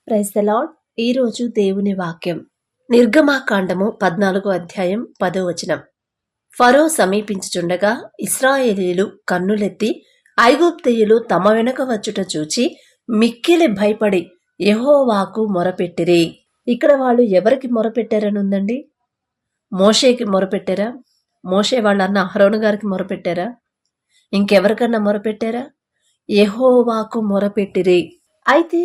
Praise the lord. ఈరోజు దేవుని వాక్యం నిర్గమాకాండము 14వ అధ్యాయం 10వ వచనం. ఫరో సమీపించుచుండగా ఇశ్రాయేలీయులు కన్నులెత్తి ఐగుప్తీయులు తమ వెనుక వచ్చుట చూచి మిక్కిలి భయపడి యెహోవాకు మొరపెట్టిరి. ఇక్కడ వాళ్ళు ఎవరికి మొరపెట్టారని ఉందండి? మోషేకి మొరపెట్టారా? మోషే వాళ్ళ అన్న అహరోను గారికి మొరపెట్టారా? ఇంకెవరికన్నా మొరపెట్టారా? యెహోవాకు మొరపెట్టిరి. అయితే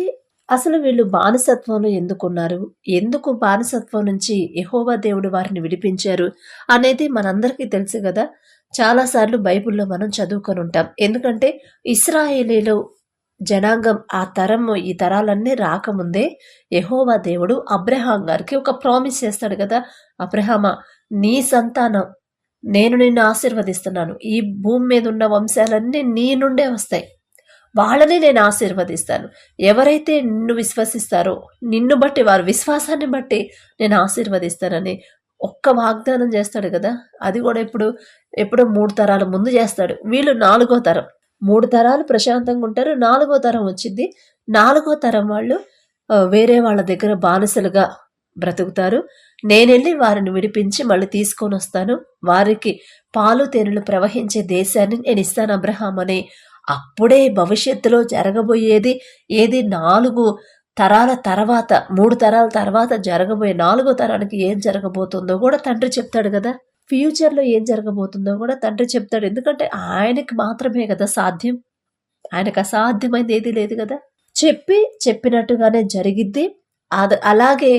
అసలు వీళ్ళు బానిసత్వంలో ఎందుకున్నారు, ఎందుకు బానిసత్వం నుంచి యెహోవా దేవుడు వారిని విడిపించారు అనేది మనందరికీ తెలుసు కదా. చాలాసార్లు బైబిల్లో మనం చదువుకొని ఉంటాం. ఎందుకంటే ఇశ్రాయేలీలు జనాంగం ఈ తరాలన్నీ రాకముందే యెహోవా దేవుడు అబ్రహాం గారికి ఒక ప్రామిస్ చేస్తాడు కదా. అబ్రహామా, నీ సంతానం నేను నిన్ను ఆశీర్వదిస్తున్నాను, ఈ భూమి మీద ఉన్న వంశాలన్నీ నీ నుండే వస్తాయి, వాళ్ళని నేను ఆశీర్వదిస్తాను, ఎవరైతే నిన్ను విశ్వసిస్తారో నిన్ను బట్టి వారి విశ్వాసాన్ని బట్టి నేను ఆశీర్వదిస్తానని ఒక్క వాగ్దానం చేస్తాడు కదా. అది కూడా ఎప్పుడో 3 తరాల ముందు చేస్తాడు. వీళ్ళు 4వ తరం. 3 తరాలు ప్రశాంతంగా ఉంటారు, 4వ తరం వచ్చింది. 4వ తరం వాళ్ళు వేరే వాళ్ళ దగ్గర బానిసలుగా బ్రతుకుతారు. నేనెళ్ళి వారిని విడిపించి మళ్ళీ తీసుకొని వస్తాను, వారికి పాలు తేనెలు ప్రవహించే దేశాన్ని నేను ఇస్తాను అబ్రహాం అని. అప్పుడే భవిష్యత్తులో జరగబోయేది ఏది 4 తరాల తర్వాత, 3 తరాల తర్వాత జరగబోయే 4వ తరానికి ఏం జరగబోతుందో కూడా తండ్రి చెప్తాడు కదా. ఫ్యూచర్లో ఏం జరగబోతుందో కూడా తండ్రి చెప్తాడు. ఎందుకంటే ఆయనకి మాత్రమే కదా సాధ్యం, ఆయనకు అసాధ్యమైంది ఏది లేదు కదా. చెప్పినట్టుగానే జరిగిద్ది. అలాగే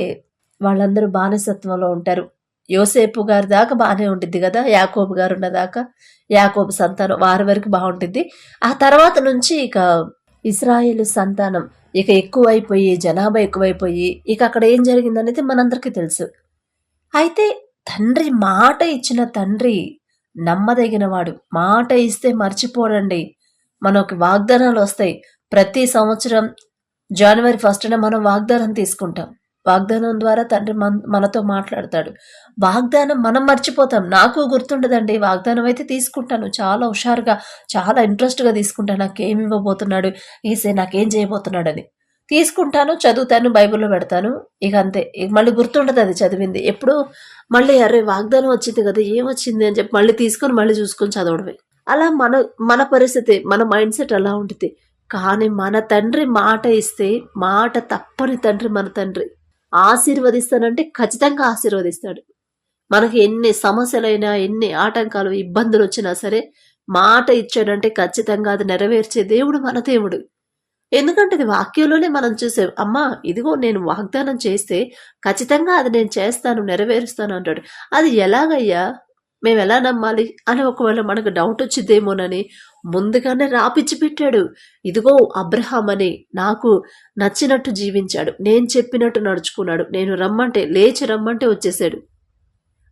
వాళ్ళందరూ బానిసత్వంలో ఉంటారు. యోసేపు గారి దాకా బాగానే ఉండిద్ది కదా, యాకోబు గారు ఉన్నదాకా, యాకోబు సంతానం వారి వరకు బాగుంటుంది. ఆ తర్వాత నుంచి ఇక ఇశ్రాయేలు సంతానం ఇక ఎక్కువైపోయి, జనాభా ఎక్కువైపోయి, ఇక అక్కడ ఏం జరిగిందనేది మనందరికీ తెలుసు. అయితే తండ్రి మాట ఇచ్చిన తండ్రి నమ్మదగినవాడు. మాట ఇస్తే మర్చిపోడండి. మనకు వాగ్దానాలు వస్తాయి. ప్రతి సంవత్సరం జనవరి 1న మనం వాగ్దానం తీసుకుంటాం. వాగ్దానం ద్వారా తండ్రి మనతో మాట్లాడతాడు. వాగ్దానం మనం మర్చిపోతాం. నాకు గుర్తుండదండి. వాగ్దానం అయితే తీసుకుంటాను చాలా హుషారుగా, చాలా ఇంట్రెస్ట్గా తీసుకుంటాను. నాకేమి ఇవ్వబోతున్నాడు ఏసే, నాకేం చేయబోతున్నాడని తీసుకుంటాను, చదువుతాను, బైబిల్లో పెడతాను. ఇక అంతే. ఇక మళ్ళీ గుర్తుండదు అది చదివింది. ఎప్పుడు మళ్ళీ అరే వాగ్దానం వచ్చింది కదా, ఏమొచ్చింది అని చెప్పి మళ్ళీ తీసుకొని మళ్ళీ చూసుకొని చదవడమే. అలా మన పరిస్థితి, మన మైండ్ సెట్ అలా ఉంటుంది. కానీ మన తండ్రి మాట ఇస్తే మాట తప్పని తండ్రి మన తండ్రి. ఆశీర్వదిస్తానంటే ఖచ్చితంగా ఆశీర్వదిస్తాడు. మనకి ఎన్ని సమస్యలైనా, ఎన్ని ఆటంకాలు, ఇబ్బందులు వచ్చినా సరే మాట ఇచ్చాడంటే ఖచ్చితంగా అది నెరవేర్చే దేవుడు మన దేవుడు. ఎందుకంటే అది వాక్యంలోనే మనం చూసాం. అమ్మా ఇదిగో నేను వాగ్దానం చేస్తే ఖచ్చితంగా అది నేను చేస్తాను, నెరవేరుస్తాను అంటాడు. అది ఎలాగయ్యా, మేము ఎలా నమ్మాలి అని ఒకవేళ మనకు డౌట్ వచ్చిద్దేమోనని ముందుగానే రాపిచ్చి పెట్టాడు. ఇదిగో అబ్రహాం అని నాకు నచ్చినట్టు జీవించాడు, నేను చెప్పినట్టు నడుచుకున్నాడు, నేను రమ్మంటే లేచి రమ్మంటే వచ్చేసాడు.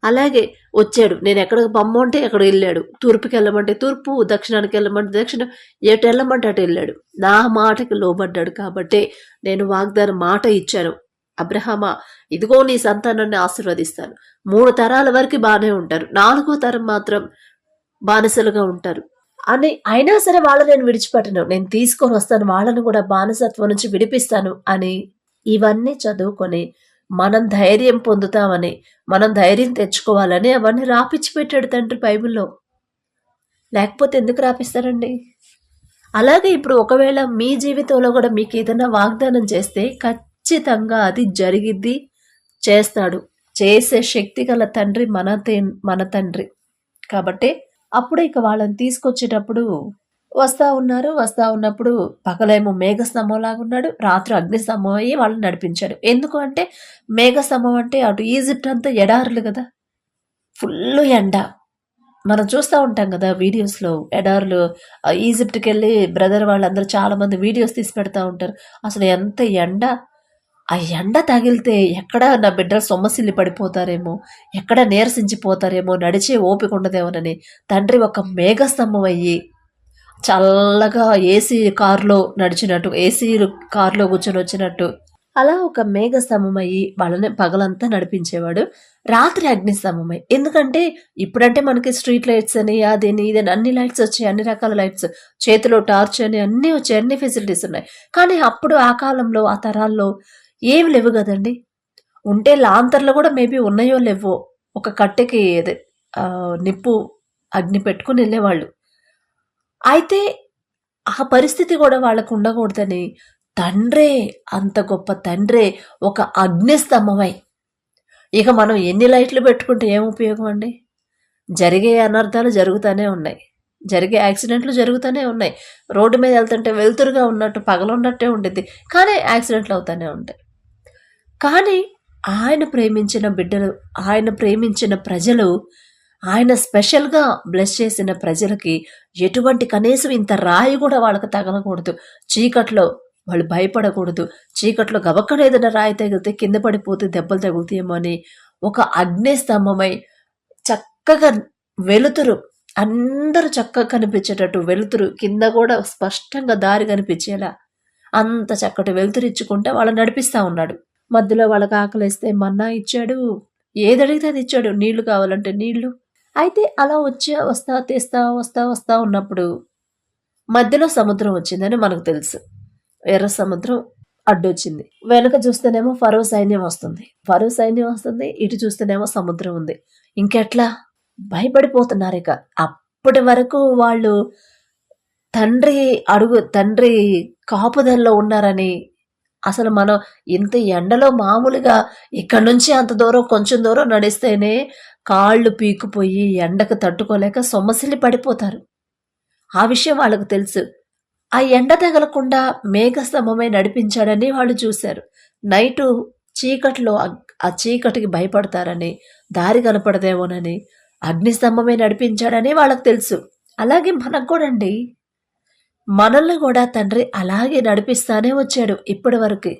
అలాగే వచ్చాడు, నేను ఎక్కడికి పమ్మంటే ఎక్కడ వెళ్ళాడు, తూర్పుకి వెళ్ళమంటే తూర్పు, దక్షిణానికి వెళ్ళమంటే దక్షిణం, ఎటు వెళ్ళమంటే అటు వెళ్ళాడు. నా మాటకి లోబడ్డాడు. కాబట్టే నేను వాగ్దానం మాట ఇచ్చాను. అబ్రహామా ఇదిగో నీ సంతానాన్ని ఆశీర్వదిస్తాను. 3 తరాల వరకు బాగానే ఉంటారు, 4వ తరం మాత్రం బానిసలుగా ఉంటారు అని. అయినా సరే వాళ్ళు నేను విడిచిపెట్టను, నేను తీసుకొని వస్తాను, వాళ్ళను కూడా బానిసత్వం నుంచి విడిపిస్తాను అని ఇవన్నీ చదువుకొని మనం ధైర్యం పొందుతామని, మనం ధైర్యం తెచ్చుకోవాలని అవన్నీ రాపిచ్చి పెట్టాడు తండ్రి బైబిల్లో. లేకపోతే ఎందుకు రాపిస్తారండి? అలాగే ఇప్పుడు ఒకవేళ మీ జీవితంలో కూడా మీకు ఏదైనా వాగ్దానం చేస్తే ఖచ్చితంగా అది జరిగిద్ది, చేస్తాడు. చేసే శక్తి గల తండ్రి మన తండ్రి. కాబట్టి అప్పుడు ఇక వాళ్ళని తీసుకొచ్చేటప్పుడు వస్తా ఉన్నప్పుడు పగలేమో మేఘస్తంభంలాగా ఉన్నాడు, రాత్రి అగ్నిస్తంభం అయ్యి వాళ్ళని నడిపించాడు. ఎందుకు అంటే మేఘస్తంభం అంటే అటు ఈజిప్ట్ అంతా ఎడారులు కదా, ఫుల్ ఎండ. మనం చూస్తూ ఉంటాం కదా వీడియోస్లో ఎడారులు. ఈజిప్ట్కి వెళ్ళి బ్రదర్ వాళ్ళందరూ చాలామంది వీడియోస్ తీసి పెడతా ఉంటారు. అసలు ఎంత ఎండ, ఆ ఎండ తగిలితే ఎక్కడ నా బిడ్డలు సొమ్మసిల్లి పడిపోతారేమో, ఎక్కడ నీరసించిపోతారేమో, నడిచే ఓపిక ఉండదేమోనని తండ్రి ఒక మేఘస్తంభం అయ్యి చల్లగా ఏసీ కారులో నడిచినట్టు, ఏసీ కారులో కూర్చొని వచ్చినట్టు అలా ఒక మేఘ స్తంభమయ్యి వాళ్ళని పగలంతా నడిపించేవాడు. రాత్రి అగ్ని స్తంభమై. ఎందుకంటే ఇప్పుడంటే మనకి స్ట్రీట్ లైట్స్ అని, అదని, ఇదని అన్ని లైట్స్ వచ్చాయి. అన్ని రకాల లైట్స్. చేతిలో టార్చ్ అని అన్నీ వచ్చాయి. అన్ని ఫెసిలిటీస్ ఉన్నాయి. కానీ అప్పుడు ఆ కాలంలో, ఆ తరాల్లో ఏమి లేవు గదండీ! ఉంటే లాంతర్లు గూడా మేబీ ఉన్నాయో లేవో. ఒక కట్టెకి అదే నిప్పు అగ్ని పెట్టుకొని ఎళ్ళేవాళ్ళు. అయితే ఆ పరిస్థితి గూడా వాళ్ళకుండకూడదని తండ్రే, అంత గొప్ప తండ్రే ఒక అగ్నిస్తంభమై, ఇక మనం ఎన్ని లైట్లు పెట్టుకుంటే ఏం ఉపయోగం అండి? జరిగే అనర్థాలు జరుగుతానే ఉన్నాయి. జరిగే యాక్సిడెంట్లు జరుగుతానే ఉన్నాయి. రోడ్డు మీద ఎళ్తుంటే వెలుతురుగా ఉన్నట్టు పగలున్నట్టే ఉండిద్ది. కానీ యాక్సిడెంట్లు అవుతానే ఉంటాయి. కానీ ఆయన ప్రేమించిన బిడ్డలు, ఆయన ప్రేమించిన ప్రజలు, ఆయన స్పెషల్‌గా బ్లెస్ చేసిన ప్రజలకి ఎటువంటి కనీసం ఇంత రాయి గూడా వాళ్ళకి తగలకూడదు. చీకట్లో వాళ్ళు భయపడకూడదు. చీకట్లో గబక్కన ఏదైనా రాయి తగిలితే కింద పడిపోతే దెబ్బలు తగులుతాయేమో అని ఒక అగ్ని స్తంభమై చక్కగా వెలుతురు, అందరూ చక్కగా కనిపించేటట్టు వెలుతురు, కింద గూడా స్పష్టంగా దారి కనిపించేలా అంత చక్కటి వెలుతురిచ్చుకుంటా వాళ్ళని నడిపిస్తా ఉన్నాడు. మధ్యలో వాళ్ళకి ఆకలేస్తే మన్నా ఇచ్చాడు. ఏదడిగితే అది ఇచ్చాడు. నీళ్లు కావాలంటే నీళ్లు. అయితే అలా వస్తా తీస్తా వస్తా ఉన్నప్పుడు మధ్యలో సముద్రం వచ్చిందని మనకు తెలుసు. ఎర్ర సముద్రం అడ్డొచ్చింది. వెనక చూస్తేనేమో ఫరో సైన్యం వస్తుంది. ఫరో సైన్యం వస్తుంది. ఇటు చూస్తేనేమో సముద్రం ఉంది. ఇంకెట్లా? భయపడిపోతున్నారిక. అప్పటి వరకు వాళ్ళు తండ్రి కాపుదల్లో ఉన్నారని, అసలు మనం ఇంత ఎండలో మామూలుగా ఇక్కడి నుంచి అంత దూరం కొంచెం దూరం నడిస్తేనే కాళ్ళు పీక్కుపోయి ఎండకు తట్టుకోలేక సొమ్మసిల్లి పడిపోతారు. ఆ విషయం వాళ్ళకు తెలుసు. ఆ ఎండ తగలకుండా మేఘస్తంభమై నడిపించాడని వాళ్ళు చూశారు. నైటు చీకట్లో ఆ చీకటికి భయపడతారని, దారి కనపడదేమోనని అగ్నిస్తంభమై నడిపించాడని వాళ్ళకు తెలుసు. అలాగే మనకు కూడా అండి, మనల్ని కూడా తండ్రి అలాగే నడిపిస్తానే వచ్చాడు ఇప్పటి వరకు.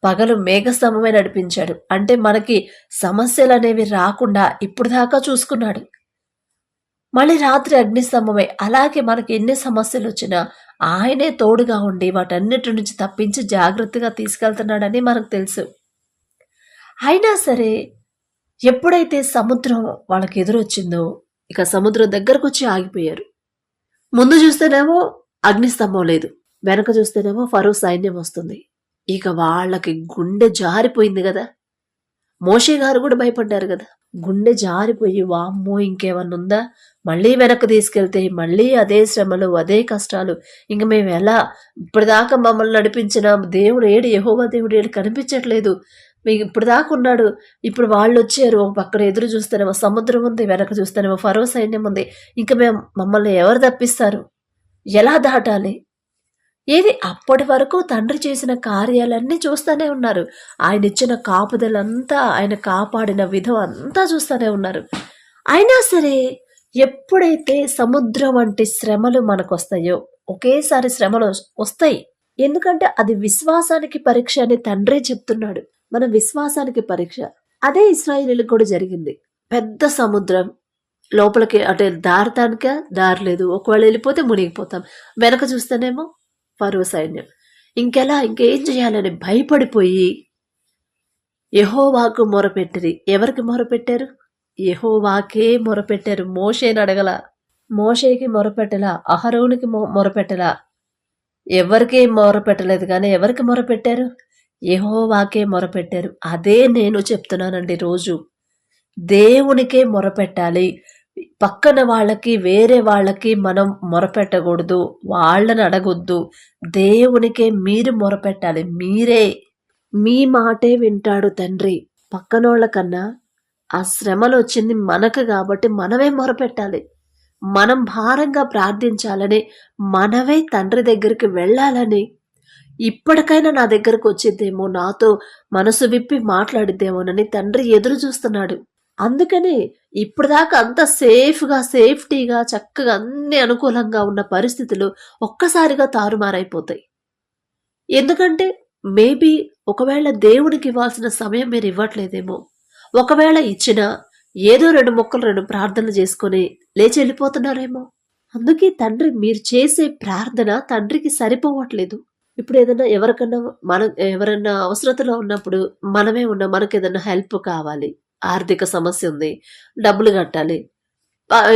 పగలు మేఘస్తంభమై నడిపించాడు. అంటే మనకి సమస్యలు అనేవి రాకుండా ఇప్పుడు దాకా చూసుకున్నాడు. మళ్ళీ రాత్రి అగ్నిస్తంభమై అలాగే మనకి ఎన్ని సమస్యలు వచ్చినా ఆయనే తోడుగా ఉండి వాటన్నిటి నుంచి తప్పించి జాగ్రత్తగా తీసుకెళ్తున్నాడని మనకు తెలుసు. అయినా సరే ఎప్పుడైతే సముద్రం వాళ్ళకి ఎదురొచ్చిందో ఇక సముద్రం దగ్గరకు వచ్చి ఆగిపోయారు. ముందు చూస్తేనేమో అగ్నిస్తంభం లేదు. వెనక చూస్తేనేమో ఫరో సైన్యం వస్తుంది. ఇక వాళ్ళకి గుండె జారిపోయింది కదా. మోషే గారు కూడా భయపడ్డారు కదా. గుండె జారిపోయి వామ్మో ఇంకేమన్నా ఉందా, మళ్ళీ వెనక్కి తీసుకెళ్తే మళ్ళీ అదే శ్రమలు, అదే కష్టాలు, ఇంక మేము ఎలా, ఇప్పటిదాకా మమ్మల్ని నడిపించిన దేవుడు ఏడు, యెహోవా దేవుడు ఏడు కనిపించట్లేదు, మీకు ఇప్పుడు దాకా ఉన్నాడు, ఇప్పుడు వాళ్ళు వచ్చారు, ఒక పక్కన ఎదురు చూస్తేనేమో సముద్రం ఉంది, వెనక చూస్తేనేమో ఫరో సైన్యం ఉంది, ఇంకా మమ్మల్ని ఎవరు తప్పిస్తారు, ఎలా దాటాలి? ఏది అప్పటి వరకు తండ్రి చేసిన కార్యాలన్నీ చూస్తూనే ఉన్నారు. ఆయన ఇచ్చిన కాపుదలంతా, ఆయన కాపాడిన విధం అంతా చూస్తూనే ఉన్నారు. అయినా సరే ఎప్పుడైతే సముద్రం వంటి శ్రమలు మనకొస్తాయో, ఒకేసారి శ్రమలు వస్తాయి. ఎందుకంటే అది విశ్వాసానికి పరీక్ష అని తండ్రే చెప్తున్నాడు. మన విశ్వాసానికి పరీక్ష. అదే ఇశ్రాయేలీయులకు కూడా జరిగింది. పెద్ద సముద్రం, లోపలికి అంటే దారటానిక దారి లేదు. ఒకవేళ వెళ్ళిపోతే మునిగిపోతాం. వెనక చూస్తేనేమో ఫరో సైన్యం. ఇంకేం చేయాలని భయపడిపోయి యెహోవాకు మొరపెట్టిరి. ఎవరికి మొరపెట్టారు? యెహోవాకే మొరపెట్టారు. మోషేని అడగల. మోషేకి మొరపెట్టలా, అహరోనుకి మొరపెట్టలా, ఎవరికి మొరపెట్టలేదు. కానీ ఎవరికి మొరపెట్టారు? యెహోవాకే మొరపెట్టారు. అదే నేను చెప్తున్నానండి రోజు. దేవునికే మొరపెట్టాలి. పక్కన వాళ్ళకి, వేరే వాళ్ళకి మనం మొరపెట్టకూడదు, వాళ్ళని అడగొద్దు. దేవునికే మీరు మొరపెట్టాలి. మీ మాటే వింటాడు తండ్రి. పక్కనోళ్ళ కన్నా ఆ శ్రమలు వచ్చింది మనకు కాబట్టి మనమే మొరపెట్టాలి. మనం భారంగా ప్రార్థించాలని, మనమే తండ్రి దగ్గరికి వెళ్ళాలని, ఇప్పటికైనా నా దగ్గరకు వచ్చిద్దేమో, నాతో మనసు విప్పి మాట్లాడిద్దేమోనని తండ్రి ఎదురు చూస్తున్నాడు. అందుకనే ఇప్పటిదాకా అంత సేఫ్టీగా చక్కగా అన్ని అనుకూలంగా ఉన్న పరిస్థితులు ఒక్కసారిగా తారుమారైపోతాయి. ఎందుకంటే మేబీ ఒకవేళ దేవుడికి ఇవ్వాల్సిన సమయం మీరు ఇవ్వట్లేదేమో, ఒకవేళ ఇచ్చినా ఏదో 2 ముక్కలు 2 ప్రార్థనలు చేసుకొని లేచి వెళ్ళిపోతున్నారేమో. అందుకే తండ్రి మీరు చేసే ప్రార్థన తండ్రికి సరిపోవట్లేదు. ఇప్పుడు ఏదైనా ఎవరికన్నా ఎవరైనా అవసరతలో ఉన్నప్పుడు మనమే ఉన్నాం. మనకేదన్నా హెల్ప్ కావాలి. ఆర్థిక సమస్య ఉంది. డబ్బులు కట్టాలి.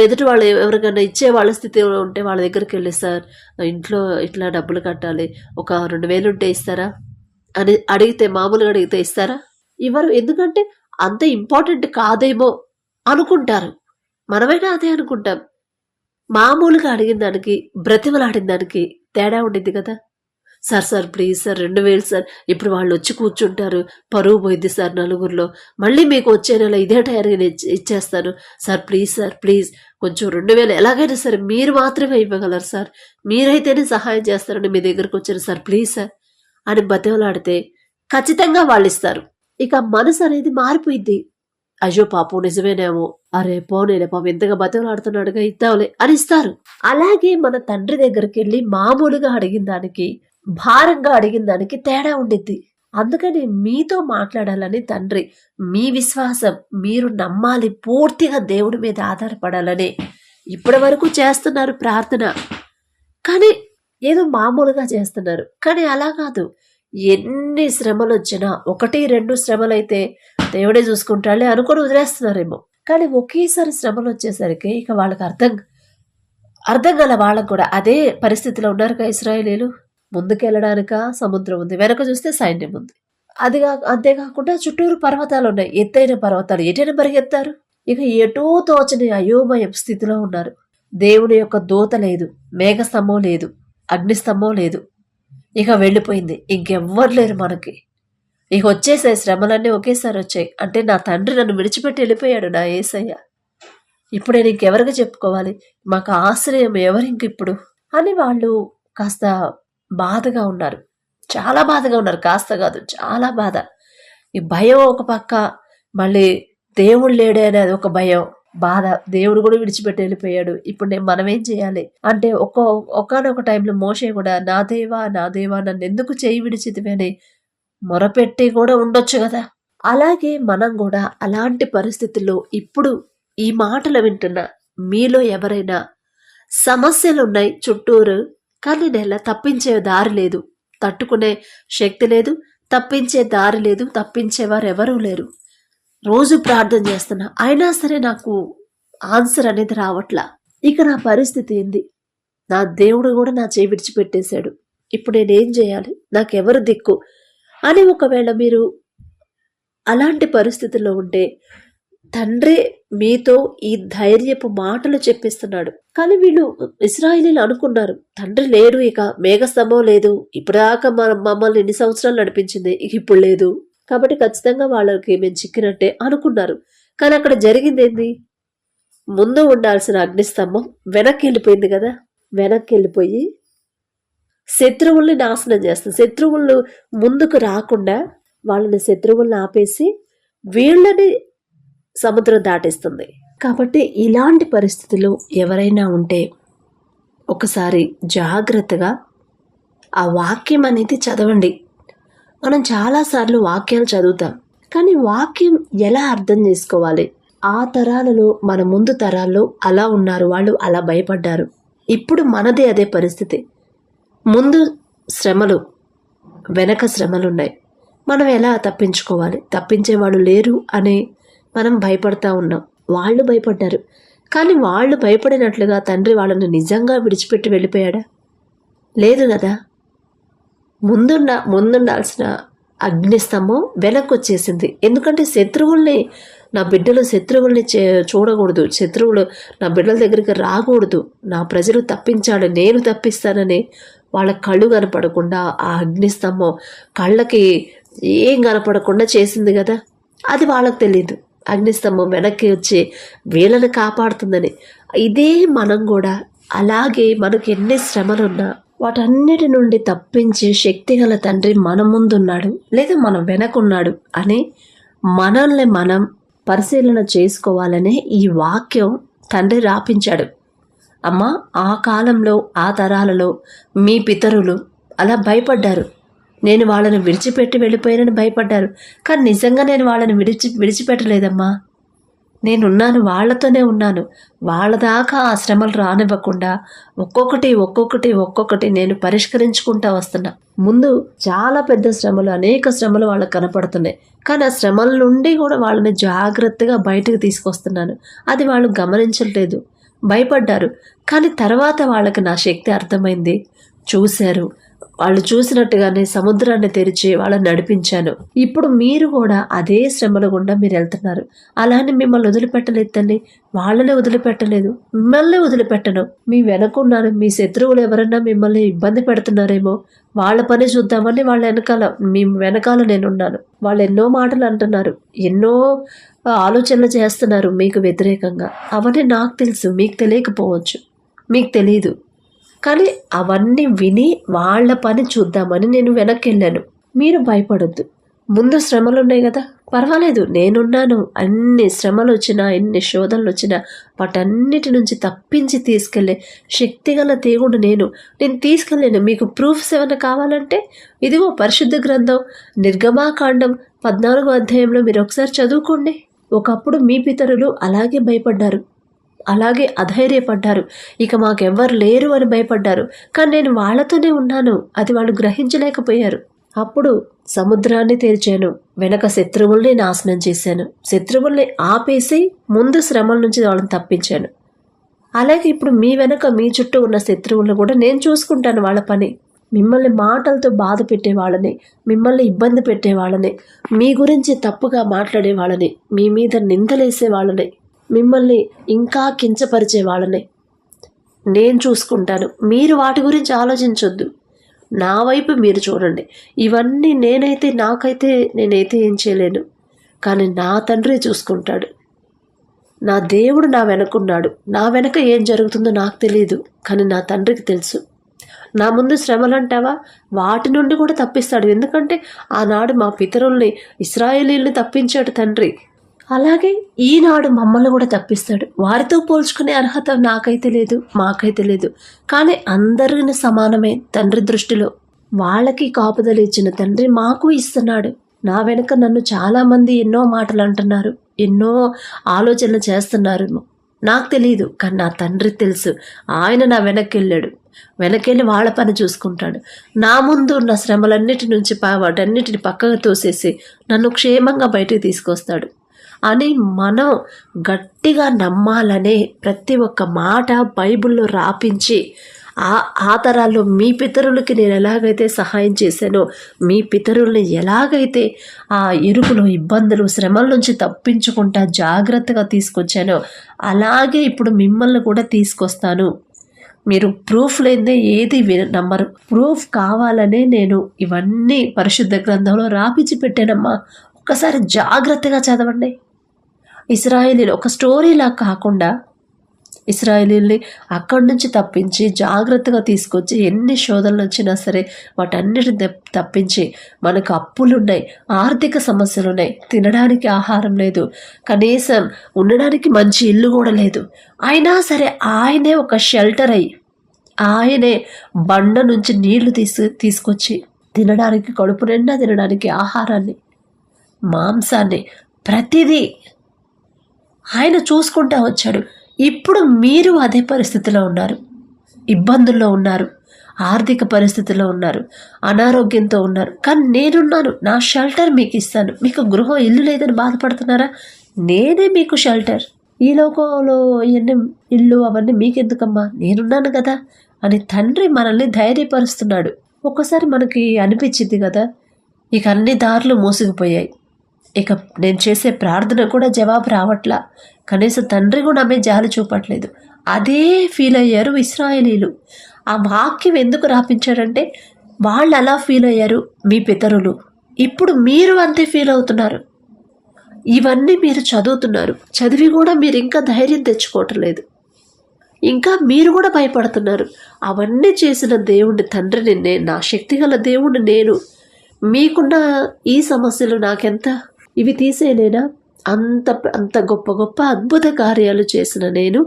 ఎదుటి వాళ్ళు ఎవరికైనా ఇచ్చే వాళ్ళ స్థితిలో ఉంటే వాళ్ళ దగ్గరికెళ్ళి, "సార్ ఇంట్లో ఇట్లా డబ్బులు కట్టాలి. ఒక 2000 ఉంటే ఇస్తారా?" అని అడిగితే, మామూలుగా అడిగితే ఇస్తారా? ఇవ్వరు. ఎందుకంటే అంత ఇంపార్టెంట్ కాదేమో అనుకుంటారు. మనమైనా అదే అనుకుంటాం. మామూలుగా అడిగిన దానికి, బ్రతిమలాడిన దానికి తేడా ఉండిద్ది కదా! సార్ ప్లీజ్ సార్ 2000 సార్, ఇప్పుడు వాళ్ళొచ్చి కూర్చుంటారు. పరువు పోయిద్ది సార్ నలుగురిలో. మళ్ళీ మీకు వచ్చే నెల ఇదే టైంకి నేను ఇచ్చేస్తాను. సార్ ప్లీజ్ కొంచెం 2000 ఎలాగైనా సరే మీరు మాత్రమే ఇవ్వగలరు సార్. మీరైతేనే సహాయం చేస్తారని మీ దగ్గరకొచ్చాను సార్, ప్లీజ్ సార్ అని బతిమలాడితే ఖచ్చితంగా వాళ్ళిస్తారు. ఇక మనసు అనేది మారిపోయిద్ది. అయ్యో పాపం నిజమేనేమో, అరే పోనీలే పాపం ఎంతగా బతిమలాడుతున్నాడుగా ఇద్దాంలే అని ఇస్తారు. అలాగే మన తండ్రి దగ్గరికెళ్ళి మామూలుగా అడిగిన దానికి, భారంగా అడిగిన దానికి తేడా ఉండిద్ది. అందుకని మీతో మాట్లాడాలని తండ్రి, మీ విశ్వాసం మీరు నమ్మాలి, పూర్తిగా దేవుడి మీద ఆధారపడాలని ఇప్పటి వరకు చేస్తున్నారు ప్రార్థన. కానీ ఏదో మామూలుగా చేస్తున్నారు. కానీ అలా కాదు. ఎన్ని శ్రమలు వచ్చినా, 1, 2 శ్రమలైతే దేవుడే చూసుకుంటాడులే అనుకొని వదిలేస్తున్నారేమో. కానీ ఒకేసారి శ్రమలు వచ్చేసరికి ఇక వాళ్ళకి అర్థం గల వాళ్ళకు కూడా అదే పరిస్థితిలో ఉన్నారుగా ఇశ్రాయేలీయులు. ముందుకెళ్ళడానిక సముద్రం ఉంది, వెనక చూస్తే సైన్యం ఉంది. అంతేకాకుండా చుట్టూరు పర్వతాలు ఉన్నాయి, ఎత్తైన పర్వతాలు. ఎటైనా పరిగెత్తారు. ఇక ఎటూ తోచని అయోమయం స్థితిలో ఉన్నారు. దేవుని యొక్క దూత లేదు, మేఘస్తంభం లేదు, అగ్నిస్తంభం లేదు. ఇక వెళ్ళిపోయింది. ఇంకెవ్వరు లేరు మనకి. ఇక వచ్చేసాయి శ్రమలన్నీ ఒకేసారి వచ్చాయి. అంటే నా తండ్రి నన్ను విడిచిపెట్టి వెళ్ళిపోయాడు, నా యేసయ్య. ఇప్పుడు నేను ఇంకెవరికి చెప్పుకోవాలి? మాకు ఆశ్రయం ఎవరింకిప్పుడు అని వాళ్ళు కాస్త బాధగా ఉన్నారు. చాలా బాధగా ఉన్నారు. కాస్త కాదు, చాలా బాధ. ఈ భయం ఒక పక్క, మళ్ళీ దేవుడు లేడే అనేది ఒక భయం, బాధ. దేవుడు కూడా విడిచిపెట్టి వెళ్ళిపోయాడు. ఇప్పుడు మనమేం చేయాలి అంటే, ఒకానొక టైంలో మోషే కూడా, నా దేవా నన్ను ఎందుకు చేయి విడిచితివి అని మొరపెట్టి కూడా ఉండొచ్చు కదా. అలాగే మనం కూడా అలాంటి పరిస్థితుల్లో ఇప్పుడు ఈ మాటలు వింటున్న మీలో ఎవరైనా సమస్యలున్నాయి చుట్టూరు, కానీ నెల తప్పించే దారి లేదు, తట్టుకునే శక్తి లేదు, తప్పించే దారి లేదు, తప్పించేవారు ఎవరూ లేరు. రోజు ప్రార్థన చేస్తున్నా, అయినా సరే నాకు ఆన్సర్ అనేది రావట్లా. ఇక నా పరిస్థితి ఏంది? నా దేవుడు కూడా నా చేయి విడిచిపెట్టేశాడు. ఇప్పుడు నేనేం చేయాలి? నాకెవరు దిక్కు అని ఒకవేళ మీరు అలాంటి పరిస్థితుల్లో ఉంటే, తండ్రి మీతో ఈ ధైర్యపు మాటలు చెప్పిస్తున్నాడు. కానీ వీళ్ళు ఇశ్రాయేలీయులు అనుకున్నారు, తండ్రి లేడు, ఇక మేఘస్తంభం లేదు, ఇప్పటిదాకా మమ్మల్ని ఎన్ని సంవత్సరాలు నడిపించింది, ఇక ఇప్పుడు లేదు, కాబట్టి ఖచ్చితంగా వాళ్ళకి మేము చిక్కినట్టే అనుకున్నారు. కానీ అక్కడ జరిగింది ఏంది? ముందు ఉండాల్సిన అగ్నిస్తంభం వెనక్కి వెళ్ళిపోయింది కదా. వెనక్కి వెళ్ళిపోయి శత్రువుల్ని నాశనం చేస్తుంది. శత్రువులు ముందుకు రాకుండా వాళ్ళని శత్రువుల్ని ఆపేసి వీళ్ళని సముద్రం దాటేస్తుంది. కాబట్టి ఇలాంటి పరిస్థితులు ఎవరైనా ఉంటే ఒకసారి జాగ్రత్తగా ఆ వాక్యం అనేది చదవండి. మనం చాలాసార్లు వాక్యాలు చదువుతాం, కానీ వాక్యం ఎలా అర్థం చేసుకోవాలి? ఆ తరాలలో, మన ముందు తరాల్లో అలా ఉన్నారు, వాళ్ళు అలా భయపడ్డారు. ఇప్పుడు మనదే అదే పరిస్థితి. ముందు శ్రమలు, వెనక శ్రమలున్నాయి. మనం ఎలా తప్పించుకోవాలి? తప్పించేవాడు లేరు అని మనం భయపడతా ఉన్నాం. వాళ్ళు భయపడ్డారు, కానీ వాళ్ళు భయపడినట్లుగా తండ్రి వాళ్ళని నిజంగా విడిచిపెట్టి వెళ్ళిపోయాడా? లేదు కదా. ముందుండాల్సిన అగ్నిస్తంభం వెనక్కి వచ్చేసింది. ఎందుకంటే నా బిడ్డలు శత్రువుల్ని చూడకూడదు, శత్రువులు నా బిడ్డల దగ్గరికి రాకూడదు, నా ప్రజలు తప్పించాడు, నేను తప్పిస్తానని వాళ్ళ కళ్ళు కనపడకుండా ఆ అగ్నిస్తంభం కళ్ళకి ఏం కనపడకుండా చేసింది కదా. అది వాళ్ళకి తెలియదు. అగ్నిస్తంభం వెనక్కి వచ్చి వీళ్ళని కాపాడుతుందని. ఇదే మనం కూడా అలాగే మనకు ఎన్ని శ్రమలున్నా వాటన్నిటి నుండి తప్పించే శక్తిగల తండ్రి మన ముందున్నాడు లేదా మన వెనకున్నాడు అని మనల్ని మనం పరిశీలన చేసుకోవాలనే ఈ వాక్యం తండ్రి రాపించాడు. అమ్మా, ఆ కాలంలో, ఆ తరాలలో మీ పితరులు అలా భయపడ్డారు. నేను వాళ్ళని విడిచిపెట్టి వెళ్ళిపోయానని భయపడ్డారు. కానీ నిజంగా నేను వాళ్ళని విడిచిపెట్టలేదమ్మా. నేనున్నాను, వాళ్ళతోనే ఉన్నాను. వాళ్ళ దాకా ఆ శ్రమలు రానివ్వకుండా ఒక్కొక్కటి నేను పరిష్కరించుకుంటా వస్తున్నా. ముందు చాలా పెద్ద శ్రమలు, అనేక శ్రమలు వాళ్ళకి కనపడుతున్నాయి. కానీ ఆ శ్రమల నుండి కూడా వాళ్ళని జాగ్రత్తగా బయటకు తీసుకొస్తున్నాను. అది వాళ్ళు గమనించట్లేదు, భయపడ్డారు. కానీ తర్వాత వాళ్ళకి నా శక్తి అర్థమైంది, చూశారు. వాళ్ళు చూసినట్టుగానే సముద్రాన్ని తెరిచి వాళ్ళని నడిపించాను. ఇప్పుడు మీరు కూడా అదే శ్రమల గుండా మీరు వెళ్తున్నారు. అలానే మిమ్మల్ని వదిలిపెట్టలేదు తల్లి, వాళ్ళనే వదిలిపెట్టలేదు, మిమ్మల్ని వదిలిపెట్టను. మీ వెనకున్నాను. మీ శత్రువులు ఎవరన్నా మిమ్మల్ని ఇబ్బంది పెడుతున్నారేమో వాళ్ళ పని చూద్దామని వాళ్ళ మీ వెనకాల నేనున్నాను. వాళ్ళు ఎన్నో మాటలు అంటున్నారు, ఎన్నో ఆలోచనలు చేస్తున్నారు మీకు వ్యతిరేకంగా. అవన్నీ నాకు తెలుసు, మీకు తెలియకపోవచ్చు, మీకు తెలీదు. కానీ అవన్నీ విని వాళ్ళ పని చూద్దామని నేను వెనక్కి వెళ్ళాను. మీరు భయపడొద్దు, ముందు శ్రమలు ఉన్నాయి కదా, పర్వాలేదు, నేనున్నాను. అన్ని శ్రమలు వచ్చినా, ఎన్ని శోధనలు వచ్చినా వాటన్నిటి నుంచి తప్పించి తీసుకెళ్ళే శక్తిగల దేవుడు నేను తీసుకెళ్ళాను. మీకు ప్రూఫ్స్ ఏమైనా కావాలంటే ఇదిగో పరిశుద్ధ గ్రంథం నిర్గమాకాండం 14వ అధ్యాయంలో మీరు ఒకసారి చదువుకోండి. ఒకప్పుడు మీ పితరులు అలాగే భయపడ్డారు, అలాగే అధైర్యపడ్డారు, ఇక మాకెవ్వరు లేరు అని భయపడ్డారు. కానీ నేను వాళ్ళతోనే ఉన్నాను, అది వాళ్ళు గ్రహించలేకపోయారు. అప్పుడు సముద్రాన్ని తెరిచాను, వెనక శత్రువుల్ని నాశనం చేశాను, శత్రువుల్ని ఆపేసి ముందు శ్రమల నుంచి వాళ్ళని తప్పించాను. అలాగే ఇప్పుడు మీ వెనక మీ చుట్టూ ఉన్న శత్రువులను కూడా నేను చూసుకుంటాను. వాళ్ళ పని మిమ్మల్ని మాటలతో బాధ పెట్టే వాళ్ళని, మిమ్మల్ని ఇబ్బంది పెట్టే వాళ్ళని, మీ గురించి తప్పుగా మాట్లాడే వాళ్ళని, మీ మీద నిందలేసే వాళ్ళని, మిమ్మల్ని ఇంకా కించపరిచే వాళ్ళని నేను చూసుకుంటాను. మీరు వాటి గురించి ఆలోచించొద్దు, నా వైపు మీరు చూడండి. ఇవన్నీ నేనైతే ఏం చేయలేను, కానీ నా తండ్రి చూసుకుంటాడు. నా దేవుడు నా వెనకున్నాడు. నా వెనక ఏం జరుగుతుందో నాకు తెలియదు, కానీ నా తండ్రికి తెలుసు. నా ముందు శ్రమలు అంటావా, వాటి నుండి కూడా తప్పిస్తాడు. ఎందుకంటే ఆనాడు మా పితరుల్ని, ఇశ్రాయేలీల్ని తప్పించాడు తండ్రి. అలాగే ఈనాడు మమ్మల్ని కూడా తప్పిస్తాడు. వారితో పోల్చుకునే అర్హత నాకైతే లేదు, మాకైతే లేదు. కానీ అందరిని సమానమే తండ్రి దృష్టిలో. వాళ్ళకి కాపుదలు ఇచ్చిన తండ్రి మాకు ఇస్తున్నాడు. నా వెనుక నన్ను చాలామంది ఎన్నో మాటలు అంటున్నారు, ఎన్నో ఆలోచనలు చేస్తున్నారు, నాకు తెలియదు. కానీ నా తండ్రి తెలుసు. ఆయన నా వెనక్కి వెళ్ళి వాళ్ళ పని చూసుకుంటాడు. నా ముందు ఉన్న శ్రమలన్నిటి నుంచి వాటన్నిటిని పక్కకు తోసేసి నన్ను క్షేమంగా బయటకు తీసుకొస్తాడు అని మనం గట్టిగా నమ్మాలనే ప్రతి ఒక్క మాట బైబిల్లో రాపించి, ఆ తరాల్లో మీ పితరులకి నేను ఎలాగైతే సహాయం చేశానో, మీ పితరుల్ని ఎలాగైతే ఆ ఇరుకులు, ఇబ్బందులు, శ్రమల నుంచి తప్పించుకుంటా జాగ్రత్తగా తీసుకొచ్చానో, అలాగే ఇప్పుడు మిమ్మల్ని కూడా తీసుకొస్తాను. మీరు ప్రూఫ్ లేదే ఏది నమ్మరు. ప్రూఫ్ కావాలనే నేను ఇవన్నీ పరిశుద్ధ గ్రంథంలో రాపించి పెట్టానమ్మా. ఒక్కసారి జాగ్రత్తగా చదవండి. ఇశ్రాయేలీలు ఒక స్టోరీలా కాకుండా ఇశ్రాయేలీల్ని అక్కడి నుంచి తప్పించి జాగ్రత్తగా తీసుకొచ్చి ఎన్ని శోధనలు వచ్చినా సరే వాటన్నిటిని తప్పించి, మనకు అప్పులున్నాయి, ఆర్థిక సమస్యలున్నాయి, తినడానికి ఆహారం లేదు, కనీసం ఉండడానికి మంచి ఇల్లు కూడా లేదు. అయినా సరే ఆయనే ఒక షెల్టర్ అయ్యి, ఆయనే బండ నుంచి నీళ్లు తీసుకొచ్చి తినడానికి, కడుపు నిండా తినడానికి ఆహారాన్ని, మాంసాన్ని, ప్రతిదీ ఆయన చూసుకుంటా వచ్చాడు. ఇప్పుడు మీరు అదే పరిస్థితిలో ఉన్నారు, ఇబ్బందుల్లో ఉన్నారు, ఆర్థిక పరిస్థితిలో ఉన్నారు, అనారోగ్యంతో ఉన్నారు. కానీ నేనున్నాను, నా షెల్టర్ మీకు ఇస్తాను. మీకు గృహం, ఇల్లు లేదని బాధపడుతున్నారా? నేనే మీకు షెల్టర్. ఈ లోకంలో ఎన్ని ఇల్లు అవన్నీ మీకెందుకమ్మా, నేనున్నాను కదా అని తండ్రి మనల్ని ధైర్యపరుస్తున్నాడు. ఒక్కసారి మనకి అనిపించింది కదా, ఇక అన్ని దారులు మూసుకుపోయాయి, ఇక నేను చేసే ప్రార్థన కూడా జవాబు రావట్లా, కనీసం తండ్రి కూడా ఆమె జాలి చూపట్లేదు. అదే ఫీల్ అయ్యారు ఇశ్రాయేలీలు. ఆ వాక్యం ఎందుకు రాపించాడంటే వాళ్ళు అలా ఫీల్ అయ్యారు మీ పితరులు. ఇప్పుడు మీరు అంతే ఫీల్ అవుతున్నారు. ఇవన్నీ మీరు చదువుతున్నారు, చదివి కూడా మీరు ఇంకా ధైర్యం తెచ్చుకోవటం లేదు, ఇంకా మీరు కూడా భయపడుతున్నారు. అవన్నీ చేసిన దేవుడిని, తండ్రిని, నా శక్తిగల దేవుడిని నేను. మీకున్న ఈ సమస్యలు నాకెంత, ఇవి తీసేయలేనా? అంత గొప్ప గొప్ప అద్భుత కార్యాలు చేసిన నేను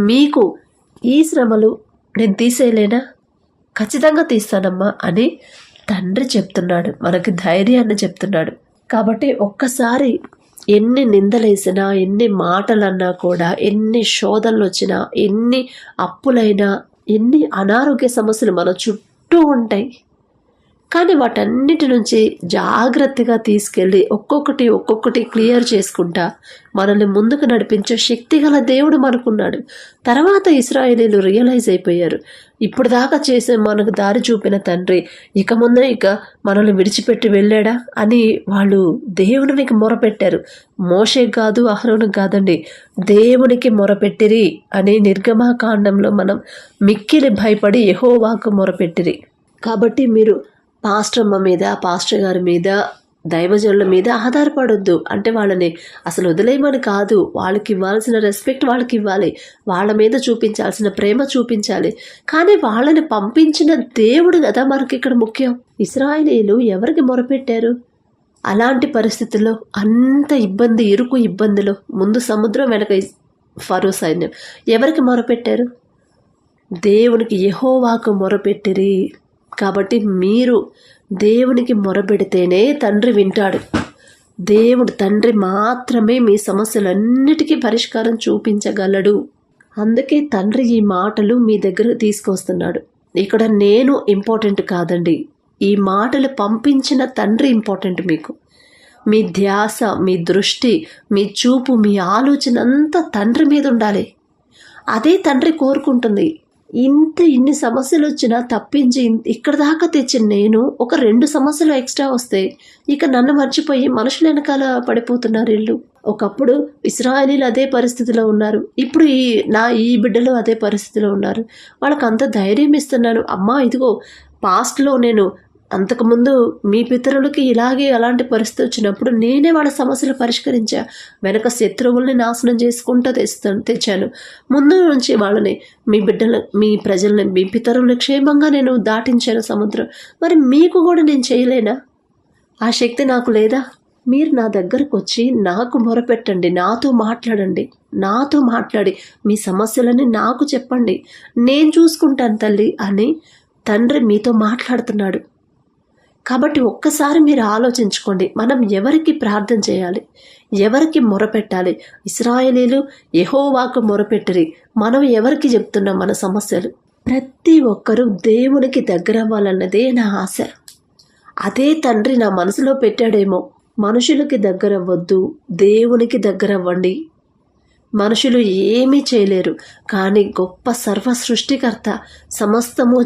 మీకు ఈ శ్రమలు నేను తీసేయలేనా? ఖచ్చితంగా తీస్తానమ్మా అని తండ్రి చెప్తున్నాడు, మనకి ధైర్యాన్ని చెప్తున్నాడు. కాబట్టి ఒక్కసారి ఎన్ని నిందలేసినా, ఎన్ని మాటలన్నా కూడా, ఎన్ని శోధనలు వచ్చినా, ఎన్ని అప్పులైనా, ఎన్ని అనారోగ్య సమస్యలు మన చుట్టూ ఉంటాయి. కానీ వాటన్నిటి నుంచి జాగ్రత్తగా తీసుకెళ్ళి ఒక్కొక్కటి క్లియర్ చేసుకుంటా మనల్ని ముందుకు నడిపించే శక్తి గల దేవుడు మనకున్నాడు. తర్వాత ఇశ్రాయేలీలు రియలైజ్ అయిపోయారు, ఇప్పుడు దాకా చేసే మనకు దారి చూపిన తండ్రి ఇక మనల్ని విడిచిపెట్టి వెళ్ళాడా అని వాళ్ళు దేవునికి మొరపెట్టారు. మోషే కాదు, అహరోను కాదండి, దేవునికి మొరపెట్టిరి అని నిర్గమాకాండంలో మనం మిక్కిలి భయపడి యెహోవాకు మొరపెట్టిరి. కాబట్టి మీరు పాస్టర్మ్మ మీద, పాస్టర్ గారి మీద, దైవజనుల మీద ఆధారపడొద్దు. అంటే వాళ్ళని అసలు వదిలేయమని కాదు, వాళ్ళకి ఇవ్వాల్సిన రెస్పెక్ట్ వాళ్ళకి ఇవ్వాలి, వాళ్ళ మీద చూపించాల్సిన ప్రేమ చూపించాలి. కానీ వాళ్ళని పంపించిన దేవుడు కదా మనకి ఇక్కడ ముఖ్యం. ఇశ్రాయేలీలు ఎవరికి మొరపెట్టారు? అలాంటి పరిస్థితుల్లో, అంత ఇరుకు ఇబ్బందులు, ముందు సముద్రం వెనక ఫరో సైన్యం, ఎవరికి మొరపెట్టారు? దేవునికి, యెహోవాకు మొరపెట్టిరి. కాబట్టి మీరు దేవునికి మొరపెడితేనే తండ్రి వింటాడు. తండ్రి మాత్రమే మీ సమస్యలన్నిటికీ పరిష్కారం చూపించగలడు. అందుకే తండ్రి ఈ మాటలు మీ దగ్గరకు తీసుకొస్తున్నాడు. ఇక్కడ నేను ఇంపార్టెంట్ కాదండి, ఈ మాటలు పంపించిన తండ్రి ఇంపార్టెంట్. మీకు మీ ధ్యాస, మీ దృష్టి, మీ చూపు, మీ ఆలోచన అంతా తండ్రి మీద ఉండాలి. అదే తండ్రి కోరుకుంటుంది. ఇన్ని సమస్యలు వచ్చినా తప్పించి ఇక్కడ దాకా తెచ్చిన నేను ఒక 2 సమస్యలు ఎక్స్ట్రా వస్తే ఇక నన్ను మర్చిపోయి మనుషుల వెనకాల పడిపోతున్నారు వీళ్ళు. ఒకప్పుడు ఇశ్రాయేలీలు అదే పరిస్థితిలో ఉన్నారు, ఇప్పుడు ఈ బిడ్డలు అదే పరిస్థితిలో ఉన్నారు. వాళ్ళకి అంత ధైర్యం ఇస్తున్నాను. అమ్మా ఇదిగో, పాస్ట్లో నేను అంతకుముందు మీ పితరులకి అలాంటి పరిస్థితి వచ్చినప్పుడు నేనే వాళ్ళ సమస్యలు పరిష్కరించా. వెనక శత్రువుల్ని నాశనం చేసుకుంటూ తెచ్చాను. ముందు నుంచి వాళ్ళని, మీ ప్రజల్ని, మీ పితరుల్ని క్షేమంగా నేను దాటించాను సముద్రం. మరి మీకు కూడా నేను చేయలేనా? ఆ శక్తి నాకు లేదా? మీరు నా దగ్గరకు వచ్చి నాకు మొరపెట్టండి, నాతో మాట్లాడి మీ సమస్యలని నాకు చెప్పండి, నేను చూసుకుంటాను తల్లి అని తండ్రి మీతో మాట్లాడుతున్నాడు. కాబట్టి ఒక్కసారి మీరు ఆలోచించుకోండి, మనం ఎవరికి ప్రార్థన చేయాలి, ఎవరికి మొరపెట్టాలి? ఇశ్రాయేలీలు యెహోవాకు మొరపెట్టిరి. మనం ఎవరికి చెప్తున్నాం మన సమస్యలు? ప్రతి ఒక్కరూ దేవునికి దగ్గర అవ్వాలన్నదే నా ఆశ. అదే తండ్రి నా మనసులో పెట్టాడేమో. మనుషులకి దగ్గర అవ్వద్దు, దేవునికి దగ్గర అవ్వండి. మనుషులు ఏమీ చేయలేరు, కానీ గొప్ప సర్వ సృష్టికర్త, సమస్తము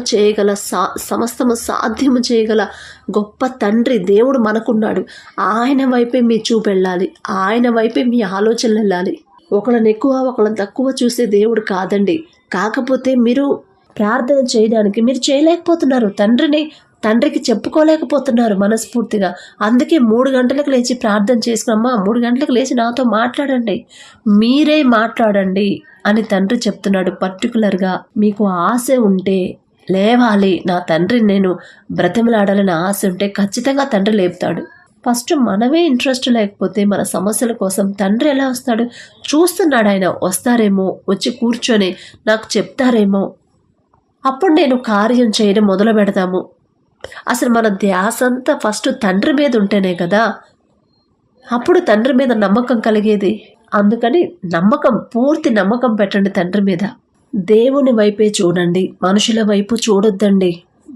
సాధ్యము చేయగల గొప్ప తండ్రి దేవుడు మనకున్నాడు. ఆయన వైపే మీ చూపు వెళ్ళాలి, ఆయన వైపే మీ ఆలోచనలు వెళ్ళాలి. ఒకళ్ళని ఎక్కువ ఒకళ్ళని తక్కువ చూసే దేవుడు కాదండి. కాకపోతే మీరు ప్రార్థన చేయడానికి మీరు చేయలేకపోతున్నారు, తండ్రికి చెప్పుకోలేకపోతున్నారు మనస్ఫూర్తిగా. అందుకే 3 గంటలకు లేచి ప్రార్థన చేసుకున్నమ్మా, 3 గంటలకు లేచి నాతో మాట్లాడండి, మీరే మాట్లాడండి అని తండ్రి చెప్తున్నాడు. పర్టికులర్గా మీకు ఆశ ఉంటే లేవాలి, నా తండ్రిని నేను బ్రతిమలాడాలని ఆశ ఉంటే ఖచ్చితంగా తండ్రి లేపుతాడు. ఫస్ట్ మనమే ఇంట్రెస్ట్ లేకపోతే మన సమస్యల కోసం తండ్రి ఎలా వస్తాడు? చూస్తున్నాడు ఆయన, వస్తారేమో, వచ్చి కూర్చొని నాకు చెప్తారేమో, అప్పుడు నేను కార్యం చేయడం మొదలు పెడతాము. అసలు మన ధ్యాస అంతా ఫస్ట్ తండ్రి మీద ఉంటేనే కదా అప్పుడు తండ్రి మీద నమ్మకం కలిగేది. అందుకని పూర్తి నమ్మకం పెట్టండి తండ్రి మీద. దేవుని వైపే చూడండి, మనుషుల వైపు చూడొద్దండి.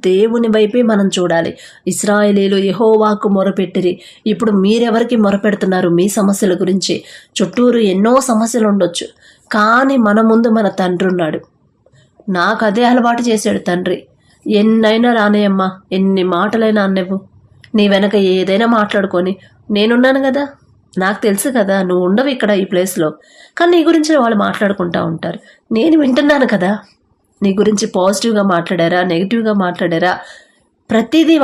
దేవుని వైపే మనం చూడాలి. ఇశ్రాయేలీలు యెహోవాకు మొరపెట్టిరి. ఇప్పుడు మీరెవరికి మొరపెడుతున్నారు? మీ సమస్యల గురించి. చుట్టూరు ఎన్నో సమస్యలు ఉండొచ్చు, కానీ మన ముందు మన తండ్రి ఉన్నాడు. నాకు అదే అలవాటు చేశాడు తండ్రి. ఎన్నైనా రానేయమ్మా, ఎన్ని మాటలైనా అన్నవు, నీ వెనక ఏదైనా మాట్లాడుకొని నేనున్నాను కదా, నాకు తెలుసు కదా, నువ్వు ఉండవు ఇక్కడ ఈ ప్లేస్లో, కానీ నీ గురించి వాళ్ళు మాట్లాడుకుంటూ ఉంటారు, నేను వింటున్నాను కదా. నీ గురించి పాజిటివ్గా మాట్లాడారా, నెగిటివ్గా మాట్లాడారా, ప్రతిదీ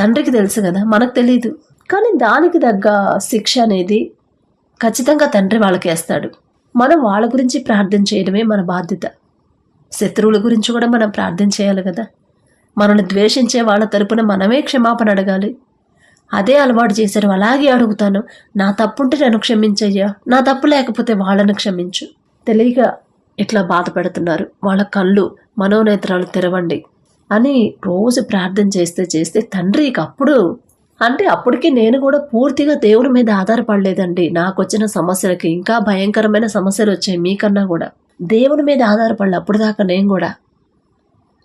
తండ్రికి తెలుసు కదా, మనకు తెలియదు. కానీ దానికి తగ్గ శిక్ష అనేది ఖచ్చితంగా తండ్రి వాళ్ళకి వేస్తాడు. మనం వాళ్ళ గురించి ప్రార్థన చేయడమే మన బాధ్యత. శత్రువుల గురించి కూడా మనం ప్రార్థన చేయాలి కదా. మనల్ని ద్వేషించే వాళ్ళ తరపున మనమే క్షమాపణ అడగాలి. అదే అలవాటు చేశారు. అలాగే అడుగుతాను, నా తప్పుంటే నన్ను క్షమించయ్యా, నా తప్పు లేకపోతే వాళ్ళను క్షమించు. తెలియక ఇట్లా బాధపడుతున్నారు, వాళ్ళ కళ్ళు మనోనేత్రాలు తెరవండి అని రోజు ప్రార్థన చేస్తే తండ్రికి అప్పుడు అంటే అప్పటికి నేను కూడా పూర్తిగా దేవుని మీద ఆధారపడలేదండి. నాకు వచ్చిన సమస్యలకి ఇంకా భయంకరమైన సమస్యలు వచ్చాయి మీకన్నా కూడా. దేవుని మీద ఆధారపడలే అప్పుడు దాకా నేను కూడా.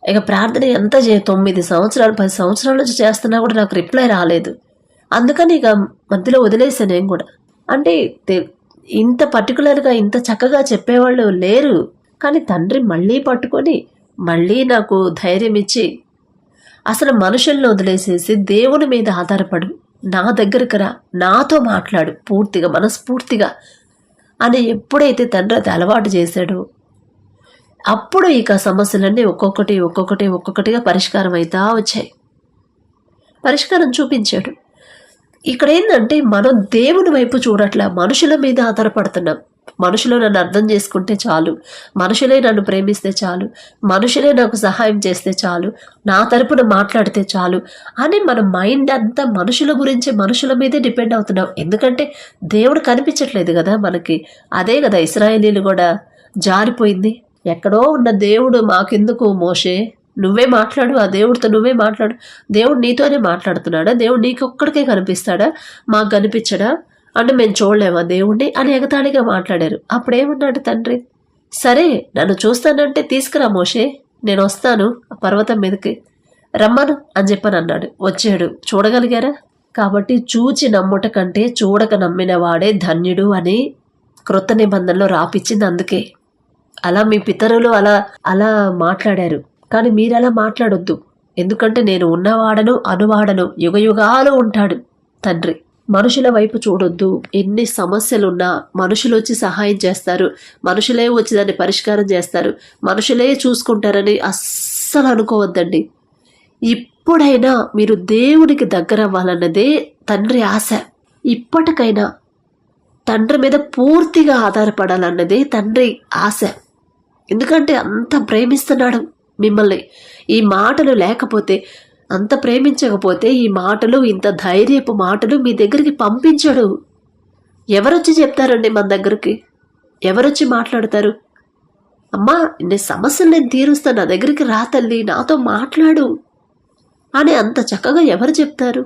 ఇక ప్రార్థన ఎంత 9 సంవత్సరాలు 10 సంవత్సరాల నుంచి చేస్తున్నా కూడా నాకు రిప్లై రాలేదు. అందుకని ఇక మధ్యలో వదిలేసాను నేను కూడా. అంటే ఇంత పర్టికులర్గా ఇంత చక్కగా చెప్పేవాళ్ళు లేరు. కానీ తండ్రి మళ్ళీ పట్టుకొని మళ్ళీ నాకు ధైర్యం ఇచ్చి అసలు మనుషులను వదిలేసేసి దేవుని మీద ఆధారపడు, నా దగ్గరకు రా, నాతో మాట్లాడు పూర్తిగా మనస్ఫూర్తిగా అని ఎప్పుడైతే తండ్రి అది అలవాటు చేశాడో అప్పుడు ఇక సమస్యలన్నీ ఒక్కొక్కటిగా పరిష్కారం అవుతా వచ్చాయి. పరిష్కారం చూపించాడు. ఇక్కడ ఏంటంటే మనం దేవుని వైపు చూడట్లా, మనుషుల మీద ఆధారపడుతున్నాం. మనుషులు నన్ను అర్థం చేసుకుంటే చాలు, మనుషులే నన్ను ప్రేమిస్తే చాలు, మనుషులే నాకు సహాయం చేస్తే చాలు, నా తరపున మాట్లాడితే చాలు అని మన మైండ్ అంతా మనుషుల గురించి మనుషుల మీదే డిపెండ్ అవుతున్నాం. ఎందుకంటే దేవుడు కనిపించట్లేదు కదా మనకి. అదే కదా ఇశ్రాయేలీలు కూడా జారిపోయింది. ఎక్కడో ఉన్న దేవుడు మాకెందుకు మోషే, నువ్వే మాట్లాడు, ఆ దేవుడితో నువ్వే మాట్లాడు, దేవుడు నీతోనే మాట్లాడుతున్నాడా, దేవుడు నీకొక్కడికే కనిపిస్తాడా, మాకు కనిపించడా అంటే మేము చూడలేమా దేవుణ్ణి అని ఎగతాళిగా మాట్లాడారు. అప్పుడేమన్నాడు తండ్రి, సరే నన్ను చూస్తానంటే తీసుకురా మోషే, నేను వస్తాను ఆ పర్వతం మీదకి రమ్మను అని చెప్పని అన్నాడు. వచ్చాడు. చూడగలిగారా? కాబట్టి చూచి నమ్ముట కంటే చూడక నమ్మిన వాడే ధన్యుడు అని క్రొత్త నిబంధనలో రాపిచ్చింది. అందుకే అలా మీ పితరులు అలా మాట్లాడారు. కానీ మీరు అలా మాట్లాడొద్దు. ఎందుకంటే నేను ఉన్నవాడను అనువాడను, యుగయుగాలు ఉంటాడు తండ్రి. మనుషుల వైపు చూడొద్దు. ఎన్ని సమస్యలున్నా మనుషులు వచ్చి సహాయం చేస్తారు, మనుషులే వచ్చి దాన్ని పరిష్కారం చేస్తారు, మనుషులే చూసుకుంటారని అస్సలు అనుకోవద్దండి. ఇప్పుడైనా మీరు దేవునికి దగ్గర అవ్వాలన్నదే తండ్రి ఆశ. ఇప్పటికైనా తండ్రి మీద పూర్తిగా ఆధారపడాలన్నదే తండ్రి ఆశ. ఎందుకంటే అంత ప్రేమిస్తున్నాడు మిమ్మల్ని. ఈ మాటలు లేకపోతే, అంత ప్రేమించకపోతే ఈ మాటలు, ఇంత ధైర్యపు మాటలు మీ దగ్గరికి పంపించడు. ఎవరొచ్చి చెప్తారండి మన దగ్గరికి? ఎవరొచ్చి మాట్లాడతారు? అమ్మా నీ సమస్యలు నేను తీరుస్తాను, నా దగ్గరికి రా తల్లి, నాతో మాట్లాడు అని అంత చక్కగా ఎవరు చెప్తారు?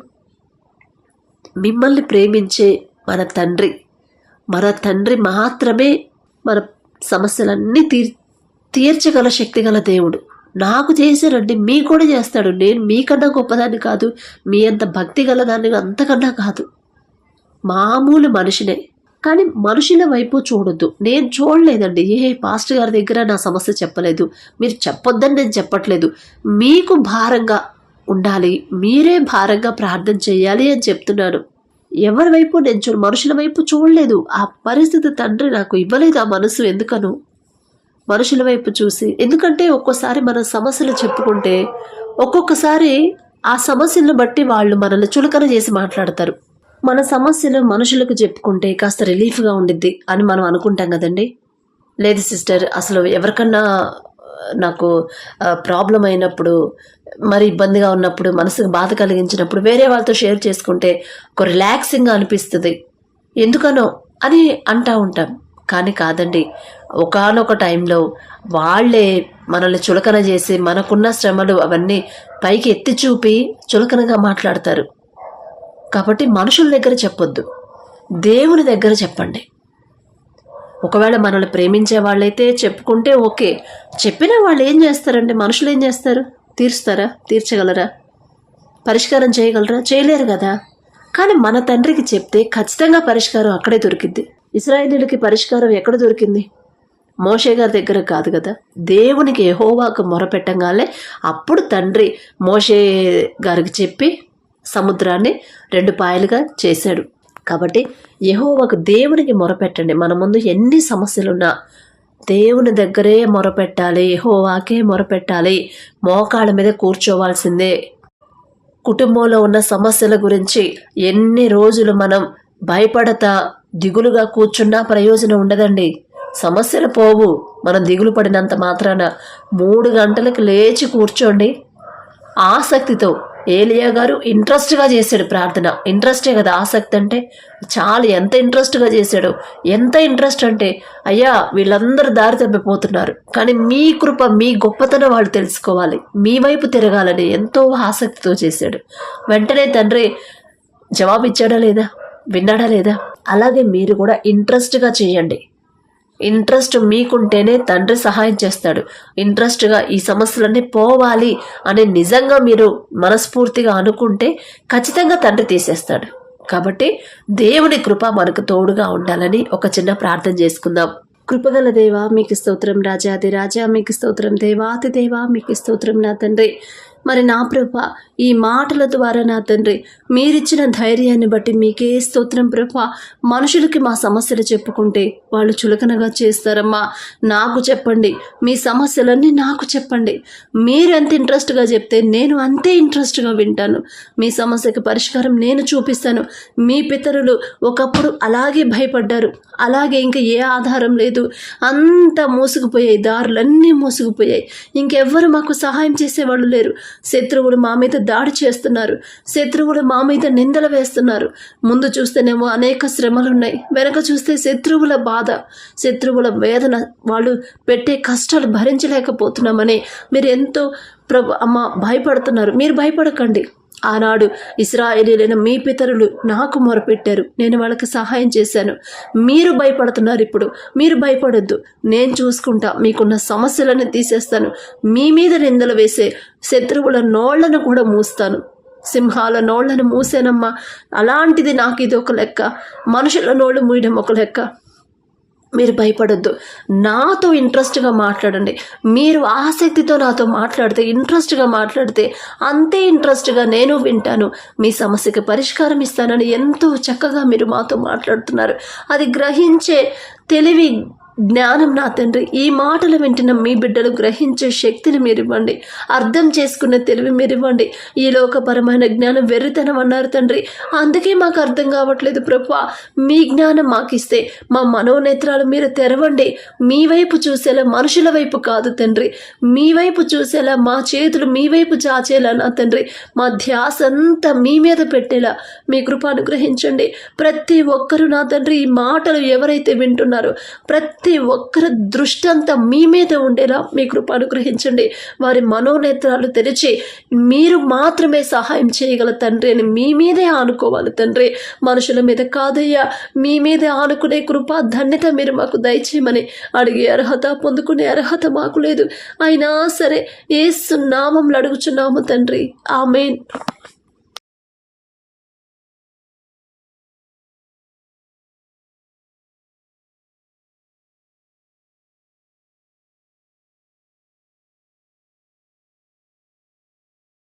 మిమ్మల్ని ప్రేమించే మన తండ్రి మాత్రమే మన సమస్యలన్నీ తీర్చగల శక్తి గల దేవుడు. నాకు చేశారండి, మీకు కూడా చేస్తాడు. నేను మీకన్నా గొప్పదాన్ని కాదు, మీ అంత భక్తి గలదాన్ని అంతకన్నా కాదు, మామూలు మనిషినే. కానీ మనుషుల వైపు చూడొద్దు. నేను చూడలేదండి, పాస్టర్ గారి దగ్గర నా సమస్య చెప్పలేదు, మీరు చెప్పొద్దని నేను చెప్పట్లేదు. మీకు భారంగా ఉండాలి, మీరే భారంగా ప్రార్థన చేయాలి అని చెప్తున్నాను. ఎవరి వైపు నేను మనుషుల వైపు చూడలేదు. ఆ పరిస్థితి తండ్రి నాకు ఇవ్వలేదు, ఆ మనసు. ఎందుకను మనుషుల వైపు చూసి? ఎందుకంటే ఒక్కోసారి మన సమస్యలు చెప్పుకుంటే ఒక్కొక్కసారి ఆ సమస్యలను బట్టి వాళ్ళు మనల్ని చులకన చేసి మాట్లాడతారు. మన సమస్యలు మనుషులకు చెప్పుకుంటే కాస్త రిలీఫ్గా ఉండిద్ది అని మనం అనుకుంటాం కదండి. లేదు సిస్టర్, అసలు ఎవరికన్నా నాకు ప్రాబ్లం అయినప్పుడు, మరి ఇబ్బందిగా ఉన్నప్పుడు, మనసుకు బాధ కలిగించినప్పుడు వేరే వాళ్ళతో షేర్ చేసుకుంటే ఒక రిలాక్సింగ్గా అనిపిస్తుంది ఎందుకనో అని అంటూ ఉంటాం. కానీ కాదండి, ఒకానొక టైంలో వాళ్ళే మనల్ని చులకన చేసి మనకున్న శ్రమలు అవన్నీ పైకి ఎత్తి చూపి చులకనగా మాట్లాడతారు. కాబట్టి మనుషుల దగ్గర చెప్పొద్దు, దేవుని దగ్గర చెప్పండి. ఒకవేళ మనల్ని ప్రేమించే వాళ్ళైతే చెప్పుకుంటే ఓకే. చెప్పిన వాళ్ళు ఏం చేస్తారండి? మనుషులు ఏం చేస్తారు? తీరుస్తారా? తీర్చగలరా? పరిష్కారం చేయగలరా? చేయలేరు కదా. కానీ మన తండ్రికి చెప్తే ఖచ్చితంగా పరిష్కారం అక్కడే దొరికింది. ఇశ్రాయేలీయులకి పరిష్కారం ఎక్కడ దొరికింది? మోషే గారి దగ్గర కాదు కదా. దేవునికి యెహోవాకు మొరపెట్టంగానే అప్పుడు తండ్రి మోషే గారికి చెప్పి సముద్రాన్ని 2 పాయలుగా చేశాడు. కాబట్టి యెహోవాకు, దేవునికి మొరపెట్టండి. మన ముందు ఎన్ని సమస్యలున్నా దేవుని దగ్గరే మొరపెట్టాలి, యెహోవాకే మొరపెట్టాలి. మోకాళ్ళ మీద కూర్చోవాల్సిందే. కుటుంబంలో ఉన్న సమస్యల గురించి ఎన్ని రోజులు మనం భయపడతా దిగులుగా కూర్చున్నా ప్రయోజనం ఉండదండి. సమస్యలు పోవు మనం దిగులు పడినంత మాత్రాన. 3 గంటలకు లేచి కూర్చోండి ఆసక్తితో. ఏలియా గారు ఇంట్రెస్ట్గా చేశాడు ప్రార్థన. ఇంట్రెస్టే కదా ఆసక్తి అంటే. చాలా ఎంత ఇంట్రెస్ట్గా చేశాడు. ఎంత ఇంట్రెస్ట్ అంటే, అయ్యా వీళ్ళందరూ దారి తప్పిపోతున్నారు, కానీ మీ కృప, మీ గొప్పతనం వాళ్ళు తెలుసుకోవాలి, మీ వైపు తిరగాలని ఎంతో ఆసక్తితో చేశాడు. వెంటనే తండ్రి జవాబు ఇచ్చాడా లేదా, విన్నాడా లేదా? అలాగే మీరు కూడా ఇంట్రెస్ట్గా చేయండి. ఇంట్రెస్ట్ మీకుంటేనే తండ్రి సహాయం చేస్తాడు. ఇంట్రెస్ట్గా ఈ సమస్యలన్నీ పోవాలి అని నిజంగా మీరు మనస్ఫూర్తిగా అనుకుంటే ఖచ్చితంగా తండ్రి తీసేస్తాడు. కాబట్టి దేవుని కృప మనకు తోడుగా ఉండాలని ఒక చిన్న ప్రార్థన చేసుకుందాం. కృపగల దేవా మీకు స్తోత్రం, రాజాది రాజా మీకు స్తోత్రం, దేవాతి దేవా మీకు స్తోత్రం నా తండ్రి. మరి నా ప్రభా, ఈ మాటల ద్వారా నా తండ్రి మీరిచ్చిన ధైర్యాన్ని బట్టి మీకే స్తోత్రం ప్రభా. మనుషులకి మా సమస్యలు చెప్పుకుంటే వాళ్ళు చులకనగా చేస్తారమ్మా. నాకు చెప్పండి, మీ సమస్యలన్నీ నాకు చెప్పండి. మీరు ఎంత ఇంట్రెస్ట్గా చెప్తే నేను అంతే ఇంట్రెస్ట్గా వింటాను. మీ సమస్యకి పరిష్కారం నేను చూపిస్తాను. మీ పితరులు ఒకప్పుడు అలాగే భయపడ్డారు, అలాగే ఇంకా ఏ ఆధారం లేదు, అంతా మూసుకుపోయాయి, దారులన్నీ మూసుకుపోయాయి. ఇంకెవ్వరు మాకు సహాయం చేసేవాళ్ళు లేరు. శత్రువులు మా మీద దాడి చేస్తున్నారు, శత్రువులు మా మీద నిందలు వేస్తున్నారు. ముందు చూస్తేనేమో అనేక శ్రమలున్నాయి, వెనక చూస్తే శత్రువుల బాధ, శత్రువుల వేదన, వాళ్ళు పెట్టే కష్టాలు భరించలేకపోతున్నామని మీరు ఎంతో అమ్మ భయపడుతున్నారు. మీరు భయపడకండి. ఆనాడు ఇశ్రాయేలీలైన మీ పితరులు నాకు మొరపెట్టారు, నేను వాళ్ళకి సహాయం చేశాను. మీరు భయపడుతున్నారు. ఇప్పుడు మీరు భయపడొద్దు, నేను చూసుకుంటా. మీకున్న సమస్యలను తీసేస్తాను. మీ మీద నిందలు వేసే శత్రువుల నోళ్లను కూడా మూస్తాను. సింహాల నోళ్లను మూసానమ్మా. అలాంటిది నాకు ఇది ఒక లెక్క, మనుషుల నోళ్ళు మూయడం ఒక లెక్క. మీరు భయపడొద్దు, నాతో ఇంట్రెస్ట్గా మాట్లాడండి. మీరు ఆసక్తితో నాతో మాట్లాడితే, ఇంట్రెస్ట్గా మాట్లాడితే అంతే ఇంట్రెస్ట్గా నేను వింటాను. మీ సమస్యకి పరిష్కారం ఇస్తానని ఎంతో చక్కగా మీరు మాతో మాట్లాడుతున్నారు. అది గ్రహించే తెలివి, జ్ఞానం నా తండ్రి ఈ మాటలు వింటున్న మీ బిడ్డలు గ్రహించే శక్తిని మీరు ఇవ్వండి. అర్థం చేసుకునే తెలివి మీరు ఇవ్వండి. ఈ లోకపరమైన జ్ఞానం వెర్రితనం అన్నారు తండ్రి, అందుకే మాకు అర్థం కావట్లేదు ప్రభువా. మీ జ్ఞానం మాకు ఇస్తే మా మనోనేత్రాలు మీరు తెరవండి. మీ వైపు చూసేలా, మనుషుల వైపు కాదు తండ్రి, మీ వైపు చూసేలా, మా చేతులు మీ వైపు చాచేలా నా తండ్రి, మా ధ్యాస అంతా మీ మీద పెట్టేలా మీ కృప అనుగ్రహించండి. ప్రతి ఒక్కరూ నా తండ్రి ఈ మాటలు ఎవరైతే వింటున్నారో ప్రతి ఒక్కరి దృష్టి అంతా మీ మీద ఉండేలా మీ కృప అనుగ్రహించండి. వారి మనోనేత్రాలు తెరిచి మీరు మాత్రమే సహాయం చేయగల తండ్రి అని మీ మీదే ఆనుకోవాలి తండ్రి, మనుషుల మీద కాదయ్యా. మీ మీదే ఆనుకునే కృప, ధన్యత మీరు మాకు దయచేయమని అడిగే అర్హత, పొందుకునే అర్హత మాకు లేదు. అయినా సరే యేసు నామములో అడుగుచున్నాము తండ్రి, ఆమేన్.